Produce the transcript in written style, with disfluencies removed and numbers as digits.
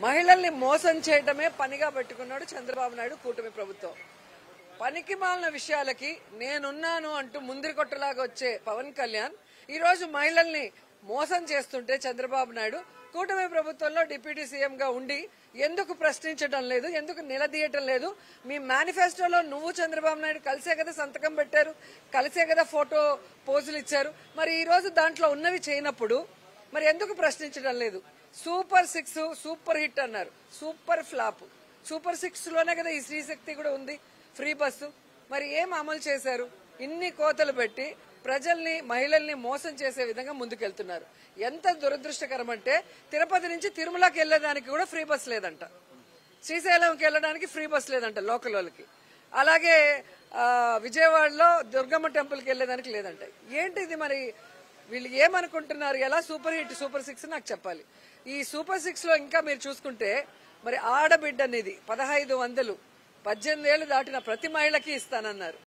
మహిళల్ని మోసం చేయడమే పనిగా పెట్టుకున్నాడు చంద్రబాబు నాయుడు కూటమి ప్రభుత్వం. పనికి మాలిన విషయాలకి నేనున్నాను అంటూ ముందరి కొట్టలాగా వచ్చే పవన్ కళ్యాణ్ ఈ రోజు మహిళల్ని మోసం చేస్తుంటే చంద్రబాబు నాయుడు కూటమి ప్రభుత్వంలో డిప్యూటీ సీఎం గా ఉండి ఎందుకు ప్రశ్నించడం లేదు, ఎందుకు నిలదీయటం లేదు? మీ మేనిఫెస్టోలో నువ్వు చంద్రబాబు నాయుడు కలిసే కదా సంతకం పెట్టారు, కలిసే కదా ఫోటో పోజులు ఇచ్చారు. మరి ఈ రోజు దాంట్లో ఉన్నవి చేయనప్పుడు మరి ఎందుకు ప్రశ్నించడం లేదు? సూపర్ 6 సూపర్ హిట్ అన్నారు, సూపర్ ఫ్లాప్. సూపర్ 6 లోనే కదా ఈ శ్రీశక్తి కూడా ఉంది, ఫ్రీ బస్సు. మరి ఏం అమలు చేశారు? ఇన్ని కోతలు పెట్టి ప్రజల్ని మహిళల్ని మోసం చేసే విధంగా ముందుకెళ్తున్నారు. ఎంత దురదృష్టకరం అంటే తిరుపతి నుంచి తిరుమలకి వెళ్లేదానికి కూడా ఫ్రీ బస్ లేదంట, శ్రీశైలంకి వెళ్లడానికి ఫ్రీ బస్ లేదంట లోకల్ వాళ్ళకి, అలాగే విజయవాడలో దుర్గమ్మ టెంపుల్కి వెళ్లేదానికి లేదంట. ఏంటి ఇది? మరి వీళ్ళు ఏమనుకుంటున్నారు? ఎలా సూపర్ హిట్ సూపర్ 6 నాకు చెప్పాలి. ఈ సూపర్ 6 లో ఇంకా మీరు చూసుకుంటే మరి ఆడబిడ్డ అనేది 1500 18 ఏళ్లు దాటిన ప్రతి మహిళకి ఇస్తానన్నారు.